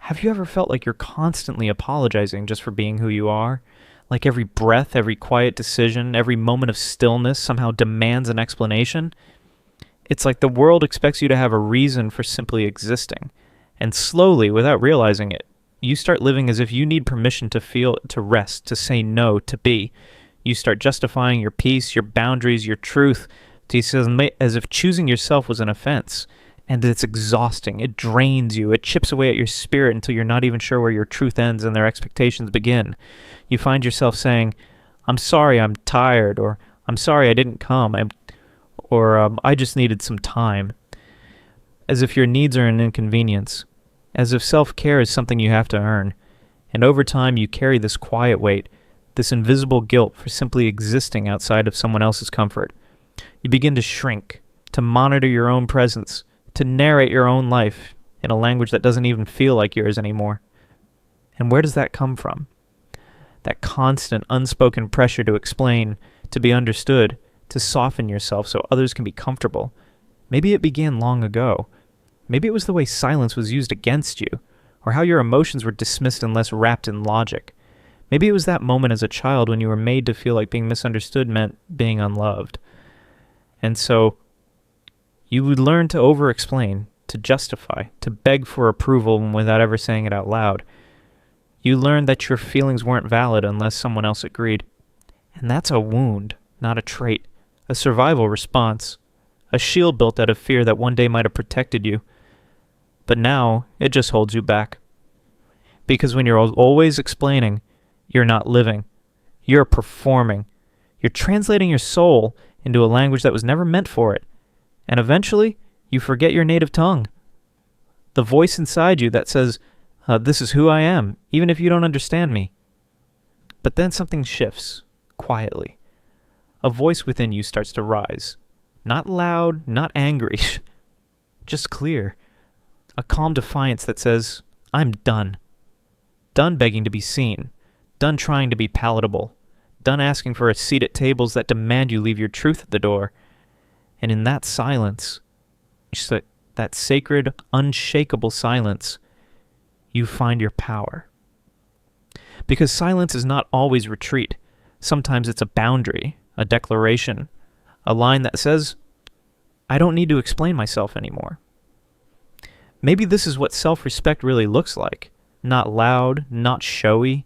Have you ever felt like you're constantly apologizing just for being who you are? Like every breath, every quiet decision, every moment of stillness somehow demands an explanation? It's like the world expects you to have a reason for simply existing. And slowly, without realizing it, you start living as if you need permission to feel, to rest, to say no, to be. You start justifying your peace, your boundaries, your truth, as if choosing yourself was an offense. And it's exhausting. It drains you. It chips away at your spirit until you're not even sure where your truth ends and their expectations begin. You find yourself saying, I'm sorry, I'm tired, or I'm sorry I didn't come, I just needed some time. As if your needs are an inconvenience. As if self-care is something you have to earn. And over time you carry this quiet weight, this invisible guilt for simply existing outside of someone else's comfort. You begin to shrink, to monitor your own presence, to narrate your own life in a language that doesn't even feel like yours anymore. And where does that come from? That constant, unspoken pressure to explain, to be understood, to soften yourself so others can be comfortable. Maybe it began long ago. Maybe it was the way silence was used against you, or how your emotions were dismissed unless wrapped in logic. Maybe it was that moment as a child when you were made to feel like being misunderstood meant being unloved. And so you would learn to over-explain, to justify, to beg for approval without ever saying it out loud. You learned that your feelings weren't valid unless someone else agreed. And that's a wound, not a trait, a survival response, a shield built out of fear that one day might have protected you. But now, it just holds you back. Because when you're always explaining, you're not living. You're performing. You're translating your soul into a language that was never meant for it. And eventually, you forget your native tongue. The voice inside you that says, this is who I am, even if you don't understand me. But then something shifts, quietly. A voice within you starts to rise. Not loud, not angry, just clear. A calm defiance that says, I'm done. Done begging to be seen. Done trying to be palatable. Done asking for a seat at tables that demand you leave your truth at the door. And in that silence, that sacred, unshakable silence, you find your power. Because silence is not always retreat. Sometimes it's a boundary, a declaration, a line that says, I don't need to explain myself anymore. Maybe this is what self-respect really looks like. Not loud, not showy,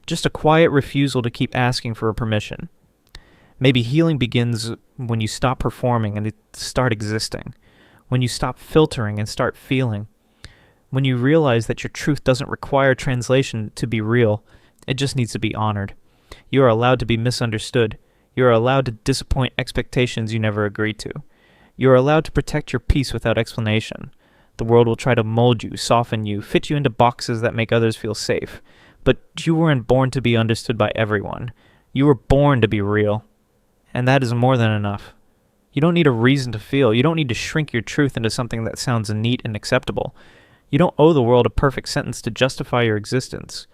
just a quiet refusal to keep asking for a permission. Maybe healing begins when you stop performing and start existing. When you stop filtering and start feeling. When you realize that your truth doesn't require translation to be real, it just needs to be honored. You are allowed to be misunderstood. You are allowed to disappoint expectations you never agreed to. You are allowed to protect your peace without explanation. The world will try to mold you, soften you, fit you into boxes that make others feel safe. But you weren't born to be understood by everyone. You were born to be real. And that is more than enough. You don't need a reason to feel. You don't need to shrink your truth into something that sounds neat and acceptable. You don't owe the world a perfect sentence to justify your existence.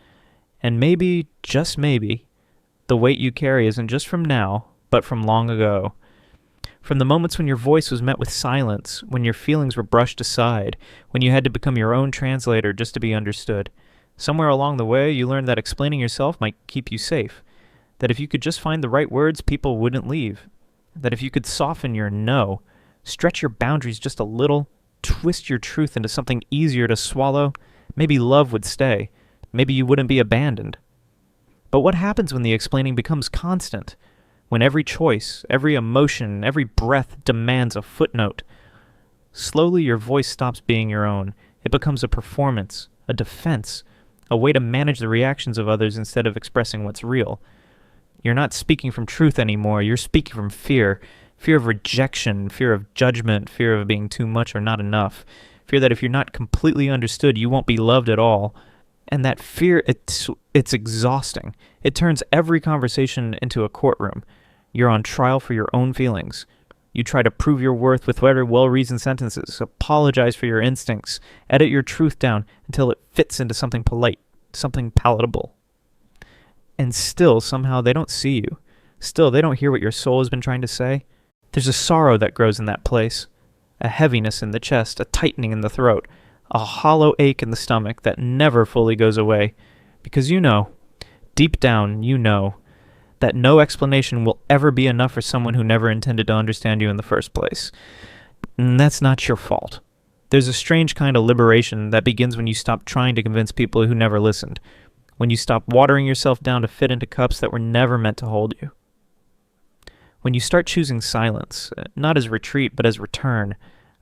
And maybe, just maybe, the weight you carry isn't just from now, but from long ago. From the moments when your voice was met with silence, when your feelings were brushed aside, when you had to become your own translator just to be understood. Somewhere along the way, you learned that explaining yourself might keep you safe. That if you could just find the right words, people wouldn't leave. That if you could soften your no, stretch your boundaries just a little, twist your truth into something easier to swallow, maybe love would stay. Maybe you wouldn't be abandoned. But what happens when the explaining becomes constant? When every choice, every emotion, every breath demands a footnote? Slowly your voice stops being your own. It becomes a performance, a defense, a way to manage the reactions of others instead of expressing what's real. You're not speaking from truth anymore. You're speaking from fear. Fear of rejection, fear of judgment, fear of being too much or not enough. Fear that if you're not completely understood, you won't be loved at all. And that fear, it's exhausting. It turns every conversation into a courtroom. You're on trial for your own feelings. You try to prove your worth with whatever well-reasoned sentences, apologize for your instincts, edit your truth down until it fits into something polite, something palatable. And still, somehow, they don't see you. Still, they don't hear what your soul has been trying to say. There's a sorrow that grows in that place, a heaviness in the chest, a tightening in the throat, a hollow ache in the stomach that never fully goes away, because you know, deep down you know, that no explanation will ever be enough for someone who never intended to understand you in the first place. And that's not your fault. There's a strange kind of liberation that begins when you stop trying to convince people who never listened, when you stop watering yourself down to fit into cups that were never meant to hold you. When you start choosing silence, not as retreat, but as return,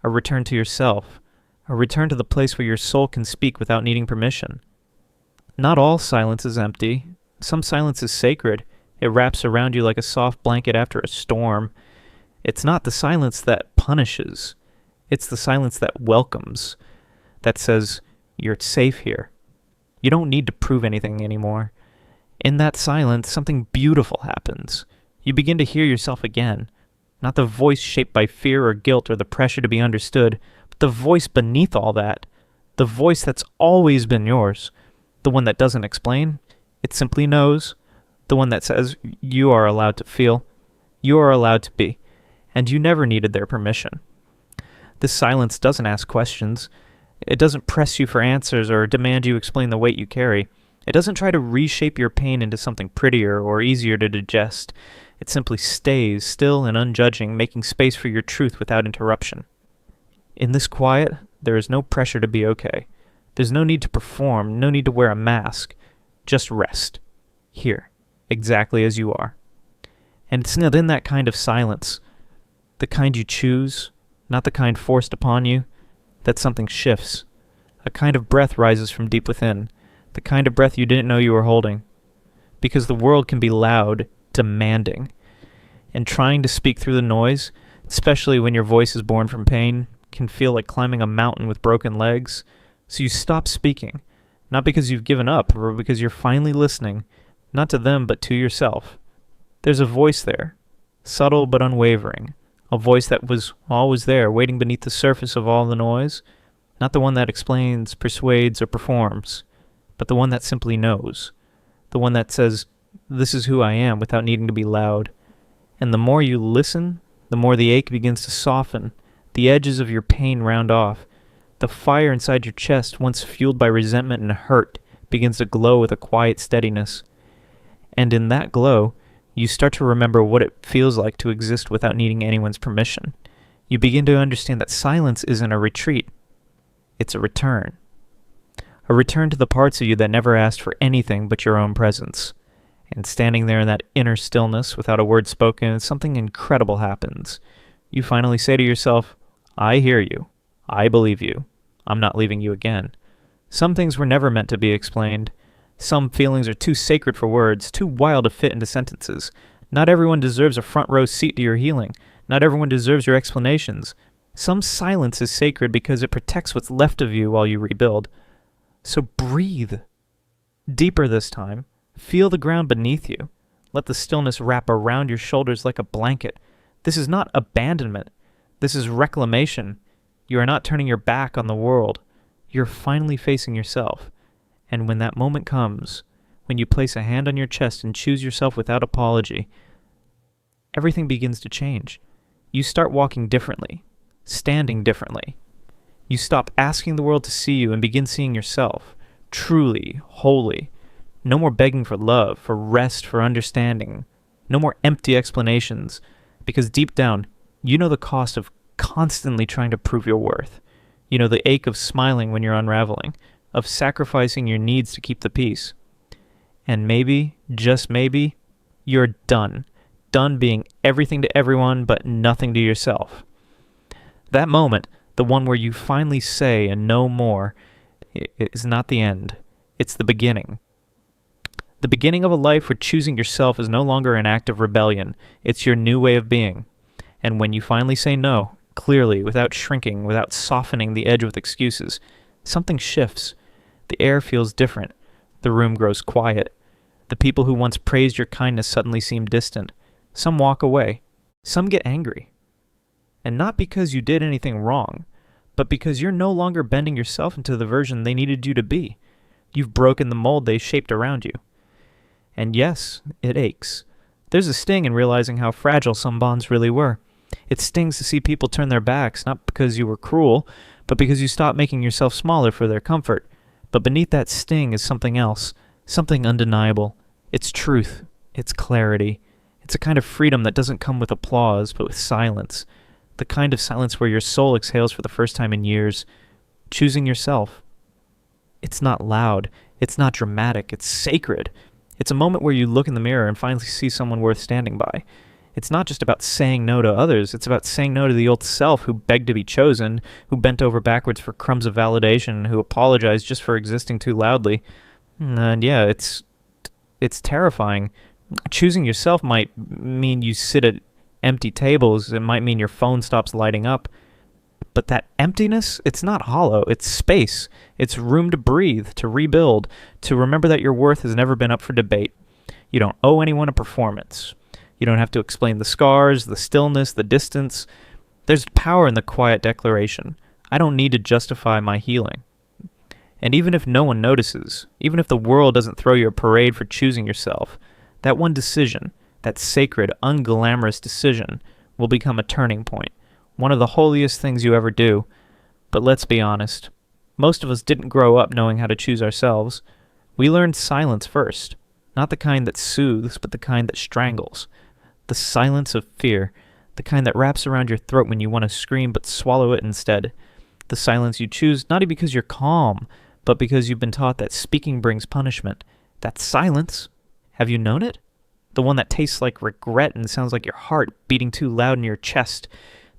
a return to yourself, a return to the place where your soul can speak without needing permission. Not all silence is empty. Some silence is sacred. It wraps around you like a soft blanket after a storm. It's not the silence that punishes. It's the silence that welcomes, that says, you're safe here. You don't need to prove anything anymore. In that silence, something beautiful happens. You begin to hear yourself again. Not the voice shaped by fear or guilt or the pressure to be understood, but the voice beneath all that. The voice that's always been yours. The one that doesn't explain. It simply knows. The one that says, you are allowed to feel. You are allowed to be. And you never needed their permission. This silence doesn't ask questions. It doesn't press you for answers or demand you explain the weight you carry. It doesn't try to reshape your pain into something prettier or easier to digest. It simply stays still and unjudging, making space for your truth without interruption. In this quiet, there is no pressure to be okay. There's no need to perform, no need to wear a mask. Just rest. Here, exactly as you are. And it's not in that kind of silence, the kind you choose, not the kind forced upon you, that something shifts. A kind of breath rises from deep within, the kind of breath you didn't know you were holding. Because the world can be loud, demanding, and trying to speak through the noise, especially when your voice is born from pain, can feel like climbing a mountain with broken legs. So you stop speaking, not because you've given up, or because you're finally listening, not to them but to yourself. There's a voice there, subtle but unwavering, a voice that was always there, waiting beneath the surface of all the noise, not the one that explains, persuades, or performs, but the one that simply knows, the one that says, this is who I am, without needing to be loud. And the more you listen, the more the ache begins to soften, the edges of your pain round off. The fire inside your chest, once fueled by resentment and hurt, begins to glow with a quiet steadiness. And in that glow, you start to remember what it feels like to exist without needing anyone's permission. You begin to understand that silence isn't a retreat. It's a return. A return to the parts of you that never asked for anything but your own presence. And standing there in that inner stillness without a word spoken, something incredible happens. You finally say to yourself, I hear you. I believe you. I'm not leaving you again. Some things were never meant to be explained. Some feelings are too sacred for words, too wild to fit into sentences. Not everyone deserves a front row seat to your healing. Not everyone deserves your explanations. Some silence is sacred because it protects what's left of you while you rebuild. So breathe. Deeper this time. Feel the ground beneath you. Let the stillness wrap around your shoulders like a blanket. This is not abandonment. This is reclamation. You are not turning your back on the world. You're finally facing yourself. And when that moment comes, when you place a hand on your chest and choose yourself without apology, everything begins to change. You start walking differently, standing differently. You stop asking the world to see you and begin seeing yourself, truly, wholly. No more begging for love, for rest, for understanding. No more empty explanations, because deep down, you know the cost of constantly trying to prove your worth. You know the ache of smiling when you're unraveling, of sacrificing your needs to keep the peace. And maybe, just maybe, you're done. Done being everything to everyone but nothing to yourself. That moment, the one where you finally say and know more, is not the end. It's the beginning. The beginning of a life where choosing yourself is no longer an act of rebellion. It's your new way of being. And when you finally say no, clearly, without shrinking, without softening the edge with excuses, something shifts. The air feels different. The room grows quiet. The people who once praised your kindness suddenly seem distant. Some walk away. Some get angry. And not because you did anything wrong, but because you're no longer bending yourself into the version they needed you to be. You've broken the mold they shaped around you. And yes, it aches. There's a sting in realizing how fragile some bonds really were. It stings to see people turn their backs, not because you were cruel, but because you stop making yourself smaller for their comfort. But beneath that sting is something else, something undeniable. It's truth. It's clarity. It's a kind of freedom that doesn't come with applause, but with silence. The kind of silence where your soul exhales for the first time in years, choosing yourself. It's not loud. It's not dramatic. It's sacred. It's a moment where you look in the mirror and finally see someone worth standing by. It's not just about saying no to others. It's about saying no to the old self who begged to be chosen, who bent over backwards for crumbs of validation, who apologized just for existing too loudly. And yeah, it's terrifying. Choosing yourself might mean you sit at empty tables. It might mean your phone stops lighting up. But that emptiness, it's not hollow. It's space. It's room to breathe, to rebuild, to remember that your worth has never been up for debate. You don't owe anyone a performance. You don't have to explain the scars, the stillness, the distance. There's power in the quiet declaration. I don't need to justify my healing. And even if no one notices, even if the world doesn't throw you a parade for choosing yourself, that one decision, that sacred, unglamorous decision, will become a turning point, one of the holiest things you ever do. But let's be honest, most of us didn't grow up knowing how to choose ourselves. We learned silence first, not the kind that soothes, but the kind that strangles. The silence of fear, the kind that wraps around your throat when you want to scream but swallow it instead. The silence you choose not because you're calm, but because you've been taught that speaking brings punishment. That silence, have you known it? The one that tastes like regret and sounds like your heart beating too loud in your chest.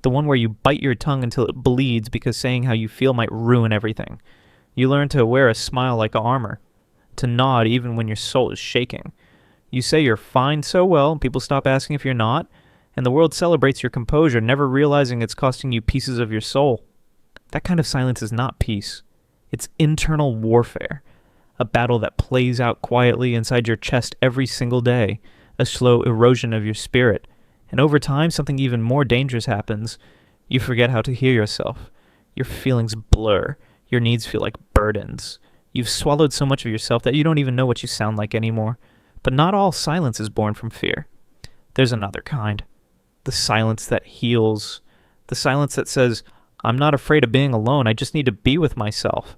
The one where you bite your tongue until it bleeds because saying how you feel might ruin everything. You learn to wear a smile like armor, to nod even when your soul is shaking. You say you're fine so well, people stop asking if you're not, and the world celebrates your composure, never realizing it's costing you pieces of your soul. That kind of silence is not peace. It's internal warfare, a battle that plays out quietly inside your chest every single day, a slow erosion of your spirit. And over time, something even more dangerous happens. You forget how to hear yourself. Your feelings blur. Your needs feel like burdens. You've swallowed so much of yourself that you don't even know what you sound like anymore. But not all silence is born from fear. There's another kind. The silence that heals. The silence that says, I'm not afraid of being alone, I just need to be with myself.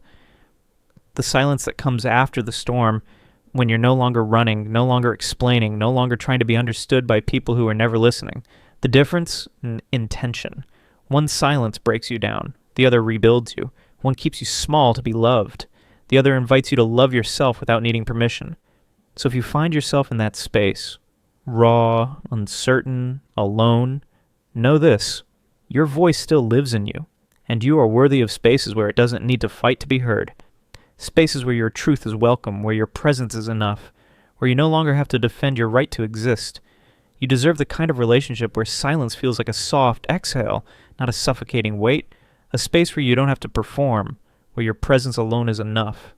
The silence that comes after the storm, when you're no longer running, no longer explaining, no longer trying to be understood by people who are never listening. The difference? Intention. One silence breaks you down. The other rebuilds you. One keeps you small to be loved. The other invites you to love yourself without needing permission. So if you find yourself in that space, raw, uncertain, alone, know this. Your voice still lives in you, and you are worthy of spaces where it doesn't need to fight to be heard. Spaces where your truth is welcome, where your presence is enough, where you no longer have to defend your right to exist. You deserve the kind of relationship where silence feels like a soft exhale, not a suffocating weight, a space where you don't have to perform, where your presence alone is enough.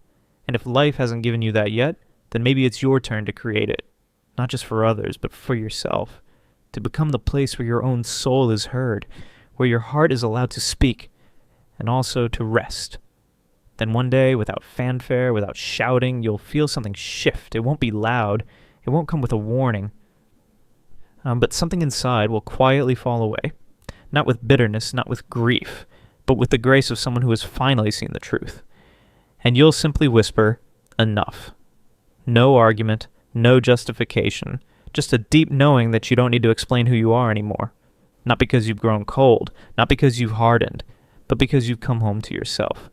And if life hasn't given you that yet, then maybe it's your turn to create it, not just for others, but for yourself, to become the place where your own soul is heard, where your heart is allowed to speak, and also to rest. Then one day, without fanfare, without shouting, you'll feel something shift. It won't be loud. It won't come with a warning. But something inside will quietly fall away. Not with bitterness, not with grief, but with the grace of someone who has finally seen the truth. And you'll simply whisper, enough. No argument, no justification, just a deep knowing that you don't need to explain who you are anymore. Not because you've grown cold, not because you've hardened, but because you've come home to yourself.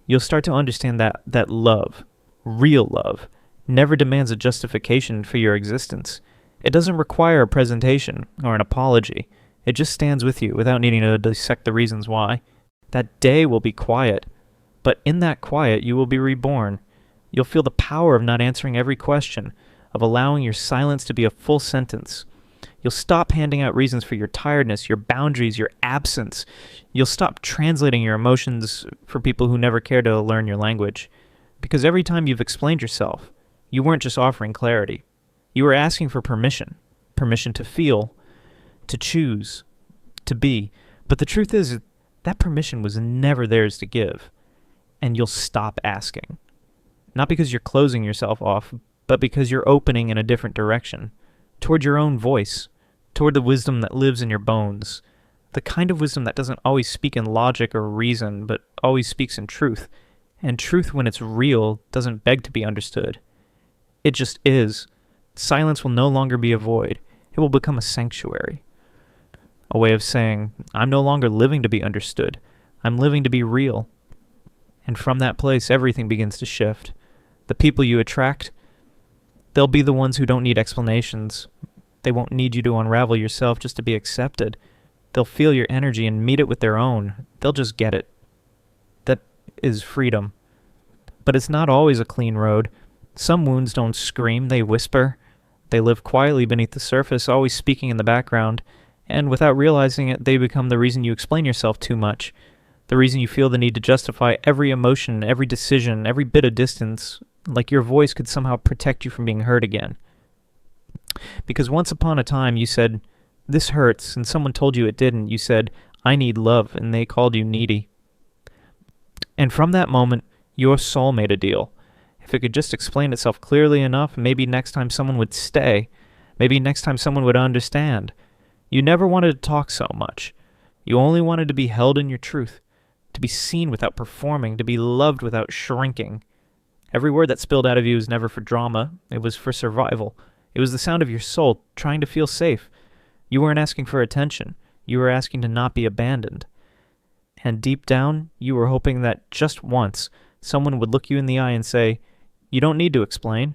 You'll start to understand that love, real love, never demands a justification for your existence. It doesn't require a presentation or an apology. It just stands with you without needing to dissect the reasons why. That day will be quiet, but in that quiet you will be reborn. You'll feel the power of not answering every question, of allowing your silence to be a full sentence. You'll stop handing out reasons for your tiredness, your boundaries, your absence. You'll stop translating your emotions for people who never care to learn your language. Because every time you've explained yourself, you weren't just offering clarity. You were asking for permission. Permission to feel, to choose, to be. But the truth is, that permission was never theirs to give. And you'll stop asking. Not because you're closing yourself off, but because you're opening in a different direction. Toward your own voice, toward the wisdom that lives in your bones, The kind of wisdom that doesn't always speak in logic or reason, but always speaks in truth. And truth, when it's real, doesn't beg to be understood. It just is. Silence will no longer be a void. It will become a sanctuary. A way of saying, I'm no longer living to be understood. I'm living to be real. And from that place, everything begins to shift. The people you attract, they'll be the ones who don't need explanations. They won't need you to unravel yourself just to be accepted. They'll feel your energy and meet it with their own. They'll just get it. That is freedom. But it's not always a clean road. Some wounds don't scream, they whisper. They live quietly beneath the surface, always speaking in the background. And without realizing it, they become the reason you explain yourself too much. The reason you feel the need to justify every emotion, every decision, every bit of distance, like your voice could somehow protect you from being hurt again. Because once upon a time you said, this hurts, and someone told you it didn't. You said, I need love, and they called you needy. And from that moment, your soul made a deal. If it could just explain itself clearly enough, maybe next time someone would stay. Maybe next time someone would understand. You never wanted to talk so much. You only wanted to be held in your truth, to be seen without performing, to be loved without shrinking. Every word that spilled out of you was never for drama. It was for survival. It was the sound of your soul trying to feel safe. You weren't asking for attention. You were asking to not be abandoned. And deep down, you were hoping that just once, someone would look you in the eye and say, you don't need to explain.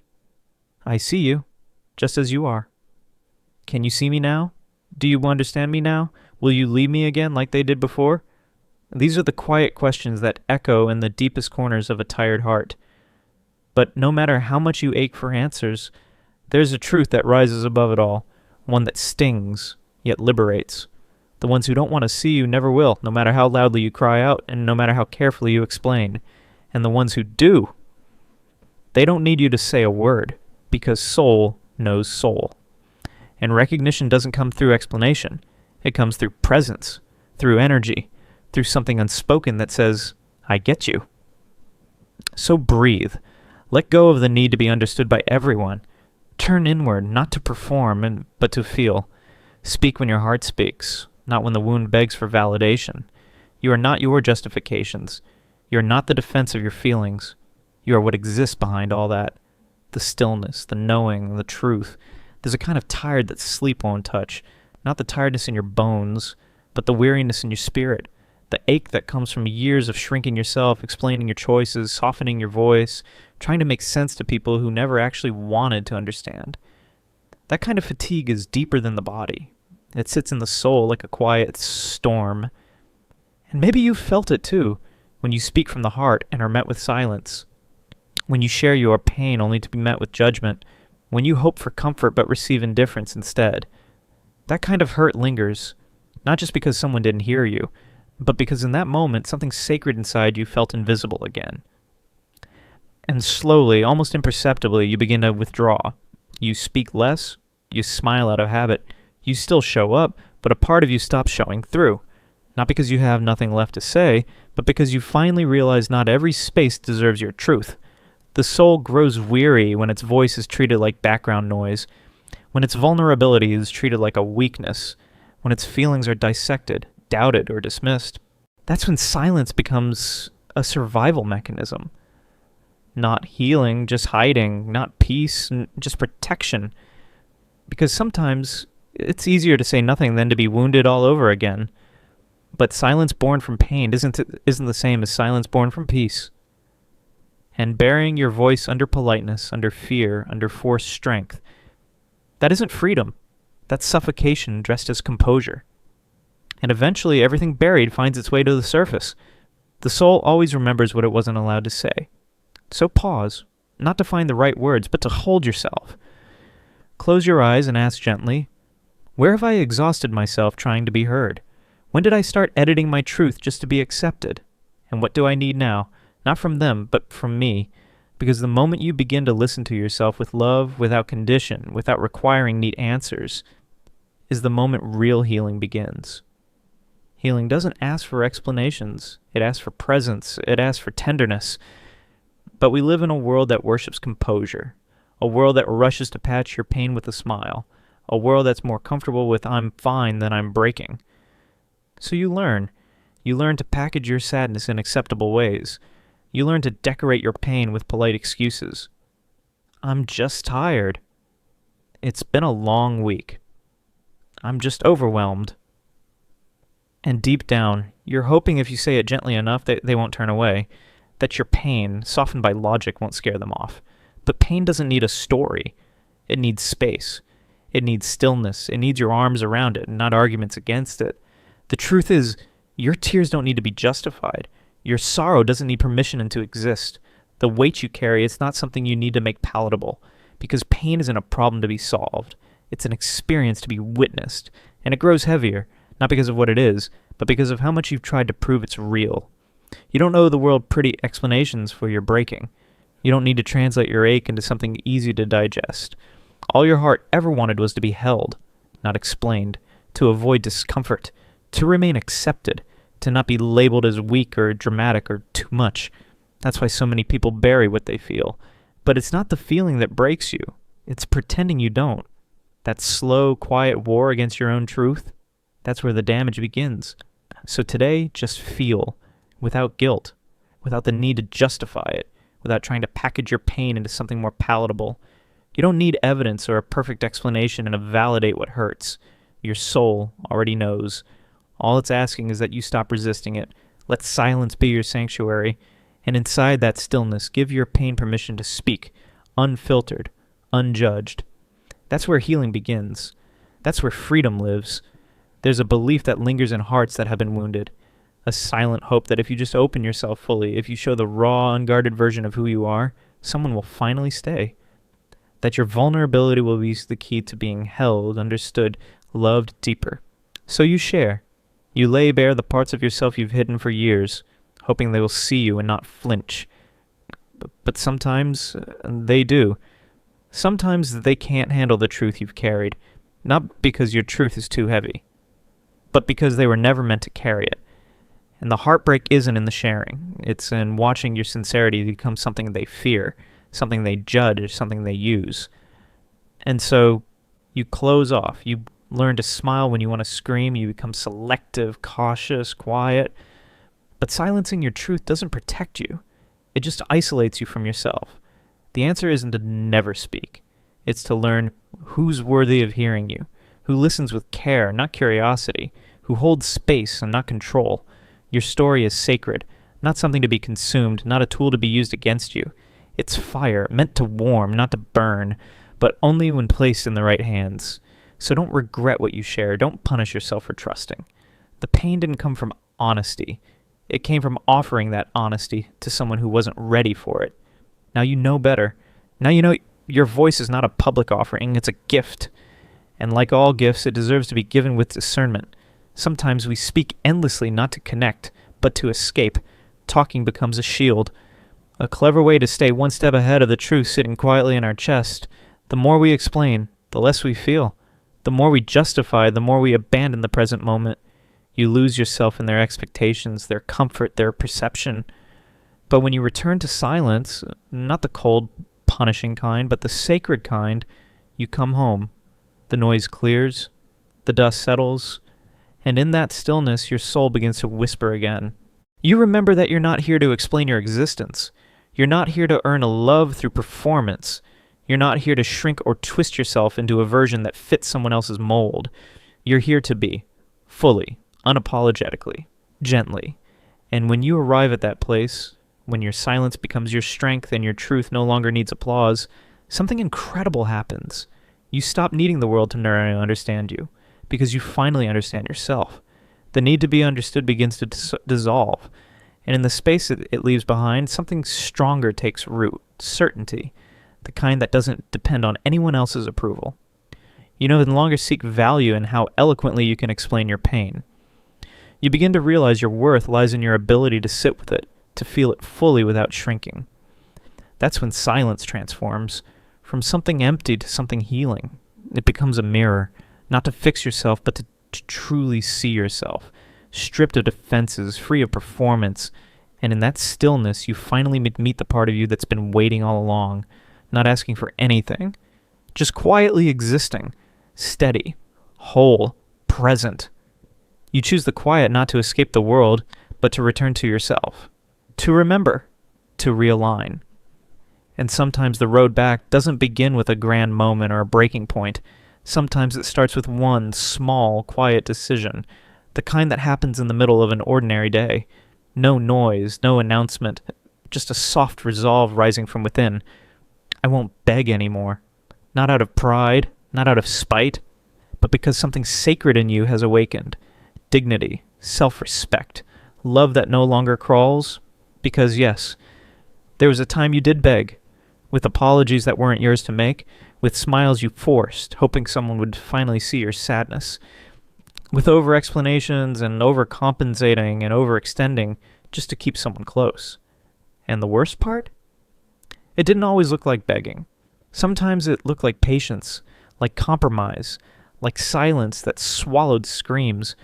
I see you, just as you are. Can you see me now? Do you understand me now? Will you leave me again like they did before? These are the quiet questions that echo in the deepest corners of a tired heart. But no matter how much you ache for answers, there's a truth that rises above it all, one that stings, yet liberates. The ones who don't want to see you never will, no matter how loudly you cry out, and no matter how carefully you explain. And the ones who do, they don't need you to say a word, because soul knows soul. And recognition doesn't come through explanation. It comes through presence, through energy, through something unspoken that says, I get you. So breathe. Let go of the need to be understood by everyone. Turn inward, not to perform, but to feel. Speak when your heart speaks, not when the wound begs for validation. You are not your justifications. You are not the defense of your feelings. You are what exists behind all that. The stillness, the knowing, the truth. There's a kind of tired that sleep won't touch. Not the tiredness in your bones, but the weariness in your spirit. The ache that comes from years of shrinking yourself, explaining your choices, softening your voice, trying to make sense to people who never actually wanted to understand. That kind of fatigue is deeper than the body. It sits in the soul like a quiet storm. And maybe you've felt it too, when you speak from the heart and are met with silence. When you share your pain only to be met with judgment. When you hope for comfort but receive indifference instead. That kind of hurt lingers, not just because someone didn't hear you, but because in that moment something sacred inside you felt invisible again. And slowly, almost imperceptibly, you begin to withdraw. You speak less, you smile out of habit, you still show up, but a part of you stops showing through. Not because you have nothing left to say, but because you finally realize not every space deserves your truth. The soul grows weary when its voice is treated like background noise, when its vulnerability is treated like a weakness, when its feelings are dissected, doubted, or dismissed. That's when silence becomes a survival mechanism. Not healing, just hiding, not peace, just protection. Because sometimes it's easier to say nothing than to be wounded all over again. But silence born from pain isn't the same as silence born from peace. And burying your voice under politeness, under fear, under forced strength, that isn't freedom. That's suffocation dressed as composure. And eventually everything buried finds its way to the surface. The soul always remembers what it wasn't allowed to say. So pause, not to find the right words, but to hold yourself. Close your eyes and ask gently, where have I exhausted myself trying to be heard? When did I start editing my truth just to be accepted? And what do I need now? Not from them, but from me. Because the moment you begin to listen to yourself with love, without condition, without requiring neat answers, is the moment real healing begins. Healing doesn't ask for explanations. It asks for presence. It asks for tenderness. But we live in a world that worships composure. A world that rushes to patch your pain with a smile. A world that's more comfortable with I'm fine than I'm breaking. So you learn. You learn to package your sadness in acceptable ways. You learn to decorate your pain with polite excuses. I'm just tired. It's been a long week. I'm just overwhelmed. And deep down, you're hoping if you say it gently enough that they won't turn away, that your pain, softened by logic, won't scare them off. But pain doesn't need a story. It needs space. It needs stillness. It needs your arms around it, not arguments against it. The truth is, your tears don't need to be justified. Your sorrow doesn't need permission to exist. The weight you carry is not something you need to make palatable, because pain isn't a problem to be solved. It's an experience to be witnessed, and it grows heavier, not because of what it is, but because of how much you've tried to prove it's real. You don't owe the world pretty explanations for your breaking. You don't need to translate your ache into something easy to digest. All your heart ever wanted was to be held, not explained, to avoid discomfort, to remain accepted, to not be labeled as weak or dramatic or too much. That's why so many people bury what they feel. But it's not the feeling that breaks you. It's pretending you don't. That slow, quiet war against your own truth, that's where the damage begins. So today, just feel, without guilt, without the need to justify it, without trying to package your pain into something more palatable. You don't need evidence or a perfect explanation to validate what hurts. Your soul already knows. All it's asking is that you stop resisting it. Let silence be your sanctuary. And inside that stillness, give your pain permission to speak, unfiltered, unjudged. That's where healing begins. That's where freedom lives. There's a belief that lingers in hearts that have been wounded. A silent hope that if you just open yourself fully, if you show the raw, unguarded version of who you are, someone will finally stay. That your vulnerability will be the key to being held, understood, loved deeper. So you share. You lay bare the parts of yourself you've hidden for years, hoping they will see you and not flinch. But sometimes they do. Sometimes they can't handle the truth you've carried, not because your truth is too heavy, but because they were never meant to carry it. And the heartbreak isn't in the sharing. It's in watching your sincerity become something they fear, something they judge, or something they use. And so you close off. You learn to smile when you want to scream. You become selective, cautious, quiet. But silencing your truth doesn't protect you. It just isolates you from yourself. The answer isn't to never speak. It's to learn who's worthy of hearing you, who listens with care, not curiosity, who holds space and not control. Your story is sacred, not something to be consumed, not a tool to be used against you. It's fire, meant to warm, not to burn, but only when placed in the right hands. So don't regret what you share. Don't punish yourself for trusting. The pain didn't come from honesty. It came from offering that honesty to someone who wasn't ready for it. Now you know better. Now you know your voice is not a public offering, it's a gift. And like all gifts, it deserves to be given with discernment. Sometimes we speak endlessly not to connect, but to escape. Talking becomes a shield. A clever way to stay one step ahead of the truth sitting quietly in our chest. The more we explain, the less we feel. The more we justify, the more we abandon the present moment. You lose yourself in their expectations, their comfort, their perception. But when you return to silence, not the cold, punishing kind, but the sacred kind, you come home. The noise clears, the dust settles, and in that stillness your soul begins to whisper again. You remember that you're not here to explain your existence. You're not here to earn a love through performance. You're not here to shrink or twist yourself into a version that fits someone else's mold. You're here to be, fully, unapologetically, gently. And when you arrive at that place, when your silence becomes your strength and your truth no longer needs applause, something incredible happens. You stop needing the world to know and understand you, because you finally understand yourself. The need to be understood begins to dissolve, and in the space it leaves behind, something stronger takes root, certainty, the kind that doesn't depend on anyone else's approval. You no longer seek value in how eloquently you can explain your pain. You begin to realize your worth lies in your ability to sit with it, to feel it fully without shrinking. That's when silence transforms, from something empty to something healing. It becomes a mirror, not to fix yourself, but to truly see yourself, stripped of defenses, free of performance, and in that stillness you finally meet the part of you that's been waiting all along, not asking for anything, just quietly existing, steady, whole, present. You choose the quiet not to escape the world, but to return to yourself. To remember. To realign. And sometimes the road back doesn't begin with a grand moment or a breaking point. Sometimes it starts with one small, quiet decision, the kind that happens in the middle of an ordinary day. No noise, no announcement, just a soft resolve rising from within. I won't beg anymore. Not out of pride, not out of spite, but because something sacred in you has awakened. Dignity, self-respect, love that no longer crawls. Because yes, there was a time you did beg, with apologies that weren't yours to make, with smiles you forced, hoping someone would finally see your sadness, with over-explanations and overcompensating and overextending just to keep someone close. And the worst part? It didn't always look like begging. Sometimes it looked like patience, like compromise, like silence that swallowed screams.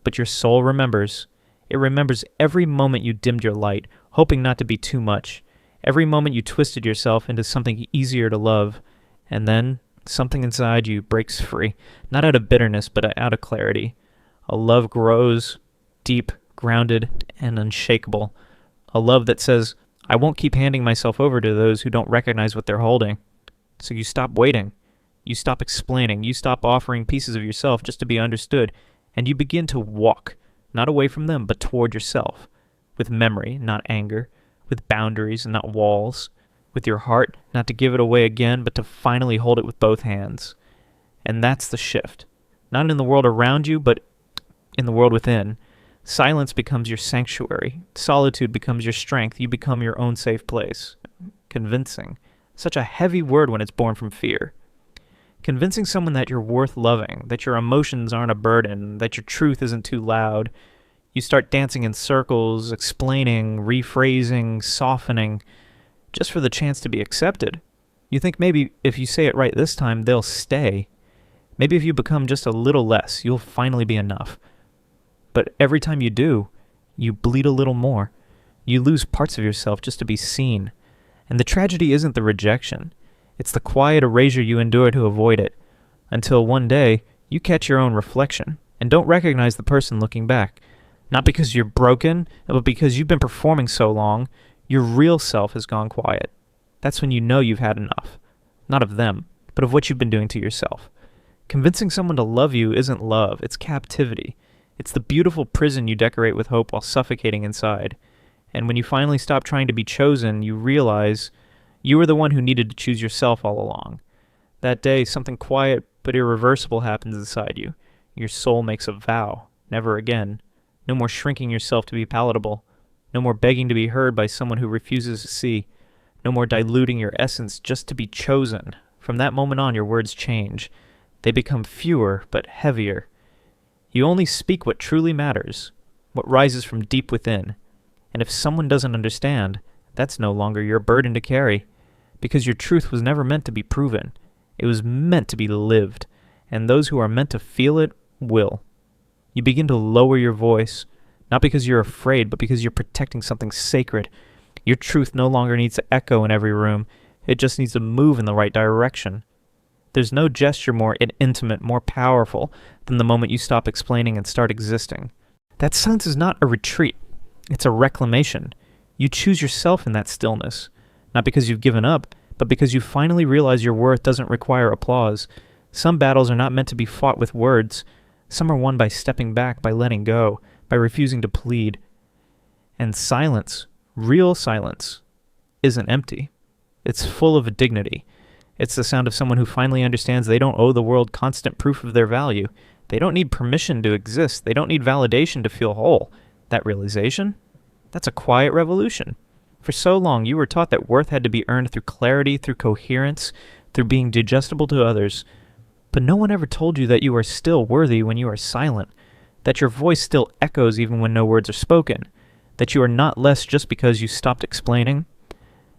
But your soul remembers. It remembers every moment you dimmed your light, hoping not to be too much. Every moment you twisted yourself into something easier to love. And then something inside you breaks free, not out of bitterness, but out of clarity. A love grows, deep, grounded, and unshakable. A love that says, I won't keep handing myself over to those who don't recognize what they're holding. So you stop waiting. You stop explaining. You stop offering pieces of yourself just to be understood. And you begin to walk, not away from them, but toward yourself. With memory, not anger. With boundaries, not walls. With your heart, not to give it away again, but to finally hold it with both hands. And that's the shift. Not in the world around you, but in the world within. Silence becomes your sanctuary. Solitude becomes your strength. You become your own safe place. Convincing. Such a heavy word when it's born from fear. Convincing someone that you're worth loving, that your emotions aren't a burden, that your truth isn't too loud. You start dancing in circles, explaining, rephrasing, softening, just for the chance to be accepted. You think maybe if you say it right this time, they'll stay. Maybe if you become just a little less, you'll finally be enough. But every time you do, you bleed a little more. You lose parts of yourself just to be seen. And the tragedy isn't the rejection. It's the quiet erasure you endure to avoid it. Until one day, you catch your own reflection and don't recognize the person looking back. Not because you're broken, but because you've been performing so long, your real self has gone quiet. That's when you know you've had enough. Not of them, but of what you've been doing to yourself. Convincing someone to love you isn't love, it's captivity. It's the beautiful prison you decorate with hope while suffocating inside. And when you finally stop trying to be chosen, you realize you were the one who needed to choose yourself all along. That day, something quiet but irreversible happens inside you. Your soul makes a vow. Never again. No more shrinking yourself to be palatable. No more begging to be heard by someone who refuses to see. No more diluting your essence just to be chosen. From that moment on, your words change. They become fewer but heavier. You only speak what truly matters, what rises from deep within. And if someone doesn't understand, that's no longer your burden to carry, because your truth was never meant to be proven. It was meant to be lived, and those who are meant to feel it will. You begin to lower your voice, not because you're afraid, but because you're protecting something sacred. Your truth no longer needs to echo in every room. It just needs to move in the right direction. There's no gesture more intimate, more powerful than the moment you stop explaining and start existing. That silence is not a retreat. It's a reclamation. You choose yourself in that stillness, not because you've given up, but because you finally realize your worth doesn't require applause. Some battles are not meant to be fought with words. Some are won by stepping back, by letting go, by refusing to plead. And silence, real silence, isn't empty. It's full of a dignity. It's the sound of someone who finally understands they don't owe the world constant proof of their value. They don't need permission to exist. They don't need validation to feel whole. That realization? That's a quiet revolution. For so long, you were taught that worth had to be earned through clarity, through coherence, through being digestible to others. But no one ever told you that you are still worthy when you are silent, that your voice still echoes even when no words are spoken, that you are not less just because you stopped explaining.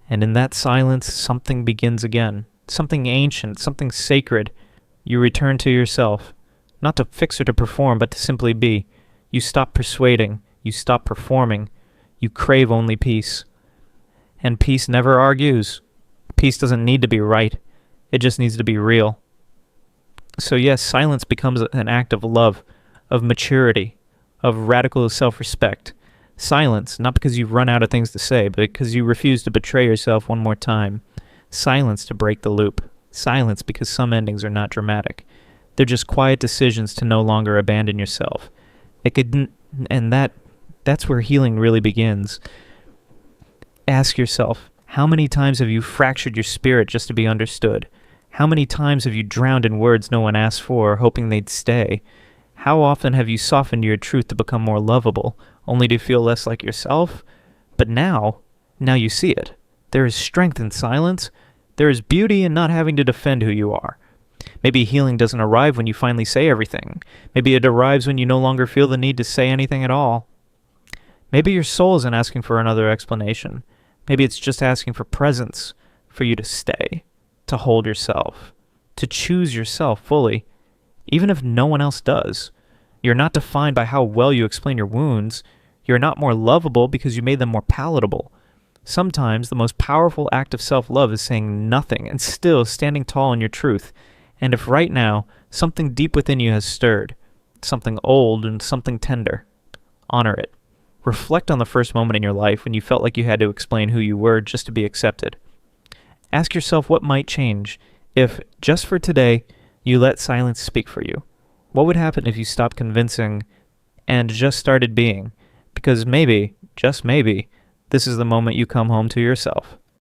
And in that silence, something begins again. Something ancient, something sacred. You return to yourself, not to fix or to perform, but to simply be. You stop persuading. You stop performing. You crave only peace. And peace never argues. Peace doesn't need to be right. It just needs to be real. So yes, silence becomes an act of love, of maturity, of radical self-respect. Silence, not because you've run out of things to say, but because you refuse to betray yourself one more time. Silence to break the loop. Silence because some endings are not dramatic. They're just quiet decisions to no longer abandon yourself. That's where healing really begins. Ask yourself, how many times have you fractured your spirit just to be understood? How many times have you drowned in words no one asked for, hoping they'd stay? How often have you softened your truth to become more lovable, only to feel less like yourself? But now you see it. There is strength in silence. There is beauty in not having to defend who you are. Maybe healing doesn't arrive when you finally say everything. Maybe it arrives when you no longer feel the need to say anything at all. Maybe your soul isn't asking for another explanation. Maybe it's just asking for presence, for you to stay, to hold yourself, to choose yourself fully, even if no one else does. You're not defined by how well you explain your wounds. You're not more lovable because you made them more palatable. Sometimes the most powerful act of self-love is saying nothing and still standing tall in your truth. And if right now something deep within you has stirred, something old and something tender, honor it. Reflect on the first moment in your life when you felt like you had to explain who you were just to be accepted. Ask yourself what might change if, just for today, you let silence speak for you. What would happen if you stopped convincing and just started being? Because maybe, just maybe, this is the moment you come home to yourself.